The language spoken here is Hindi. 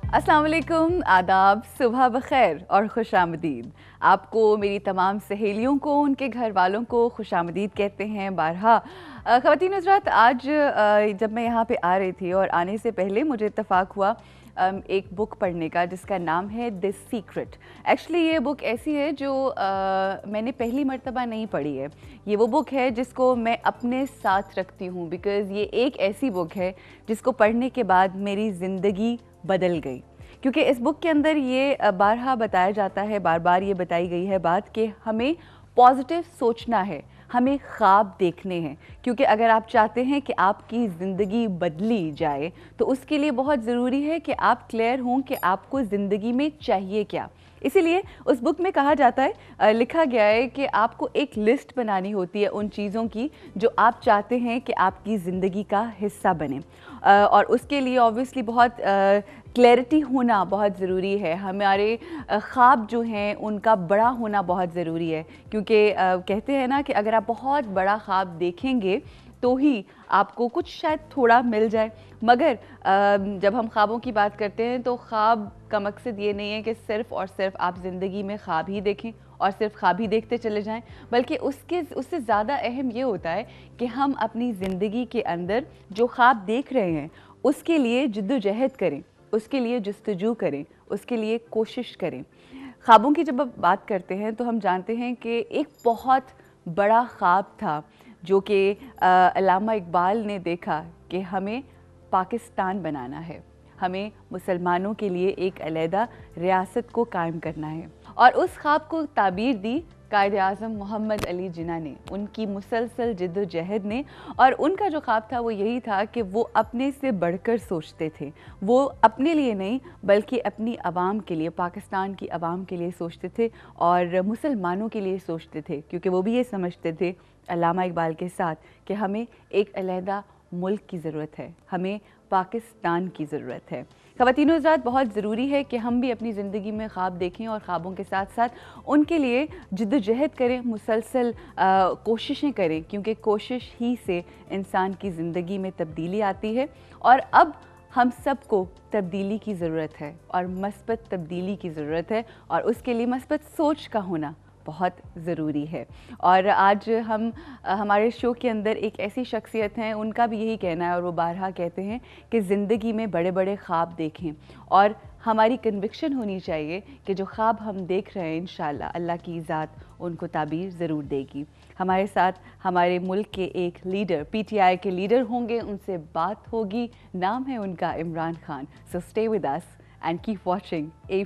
अस्सलाम वालेकुम, आदाब, सुबह बखैर और खुशामदीद। आपको, मेरी तमाम सहेलियों को, उनके घर वालों को खुशामदीद कहते हैं बारहा। ख़वातीन हज़रात, आज जब मैं यहाँ पे आ रही थी और आने से पहले मुझे इत्तफ़ाक़ हुआ एक बुक पढ़ने का जिसका नाम है द सीक्रेट। एक्चुअली ये बुक ऐसी है जो मैंने पहली मर्तबा नहीं पढ़ी है। ये वो बुक है जिसको मैं अपने साथ रखती हूँ, बिकॉज़ ये एक ऐसी बुक है जिसको पढ़ने के बाद मेरी ज़िंदगी बदल गई। क्योंकि इस बुक के अंदर ये बारहा बताया जाता है, बार बार ये बताई गई है बात कि हमें पॉजिटिव सोचना है, हमें ख्वाब देखने हैं। क्योंकि अगर आप चाहते हैं कि आपकी ज़िंदगी बदली जाए तो उसके लिए बहुत ज़रूरी है कि आप क्लियर हों कि आपको ज़िंदगी में चाहिए क्या। इसीलिए उस बुक में कहा जाता है, लिखा गया है कि आपको एक लिस्ट बनानी होती है उन चीज़ों की जो आप चाहते हैं कि आपकी ज़िंदगी का हिस्सा बने। और उसके लिए ऑब्वियसली बहुत क्लैरिटी होना बहुत ज़रूरी है। हमारे ख्वाब जो हैं उनका बड़ा होना बहुत ज़रूरी है, क्योंकि कहते हैं ना कि अगर आप बहुत बड़ा ख्वाब देखेंगे तो ही आपको कुछ शायद थोड़ा मिल जाए। मगर जब हम ख्वाबों की बात करते हैं तो ख्वाब का मकसद ये नहीं है कि सिर्फ़ और सिर्फ आप ज़िंदगी में ख्वाब ही देखें और सिर्फ ख्वाब ही देखते चले जाएं, बल्कि उससे ज़्यादा अहम ये होता है कि हम अपनी ज़िंदगी के अंदर जो ख्वाब देख रहे हैं उसके लिए जिद्दोजहद करें, उसके लिए जस्तजू करें, उसके लिए कोशिश करें। ख्वाबों की जब आप बात करते हैं तो हम जानते हैं कि एक बहुत बड़ा ख्वाब था जो कि अल्लामा इकबाल ने देखा कि हमें पाकिस्तान बनाना है, हमें मुसलमानों के लिए एक अलहदा रियासत को कायम करना है। और उस ख्वाब को ताबीर दी कायद-ए-आज़म मोहम्मद अली जिन्ना ने, उनकी मुसलसल जिद्दोजहद ने। और उनका जो ख्वाब था वो यही था कि वो अपने से बढ़कर सोचते थे। वो अपने लिए नहीं बल्कि अपनी आवाम के लिए, पाकिस्तान की आवाम के लिए सोचते थे और मुसलमानों के लिए सोचते थे, क्योंकि वो भी ये समझते थे अल्लामा इकबाल के साथ कि हमें एक अलहदा मुल्क की ज़रूरत है, हमें पाकिस्तान की ज़रूरत है। ख़वातीन हज़रात, बहुत ज़रूरी है कि हम भी अपनी ज़िंदगी में ख्वाब देखें और ख्वाबों के साथ साथ उनके लिए जिद्दोजहद करें, मुसलसल कोशिशें करें, क्योंकि कोशिश ही से इंसान की ज़िंदगी में तब्दीली आती है। और अब हम सबको तब्दीली की ज़रूरत है और मस्बत तब्दीली की ज़रूरत है, और उसके लिए मस्बत सोच का होना बहुत ज़रूरी है। और आज हम हमारे शो के अंदर एक ऐसी शख्सियत हैं, उनका भी यही कहना है और वो बारहा कहते हैं कि ज़िंदगी में बड़े बड़े ख्वाब देखें, और हमारी कन्विक्शन होनी चाहिए कि जो ख्वाब हम देख रहे हैं इंशाअल्लाह अल्लाह की ज़ात उनको ताबीर ज़रूर देगी। हमारे साथ हमारे मुल्क के एक लीडर, PTI के लीडर होंगे, उनसे बात होगी। नाम है उनका Imran Khan. So stay with us and keep watching A+।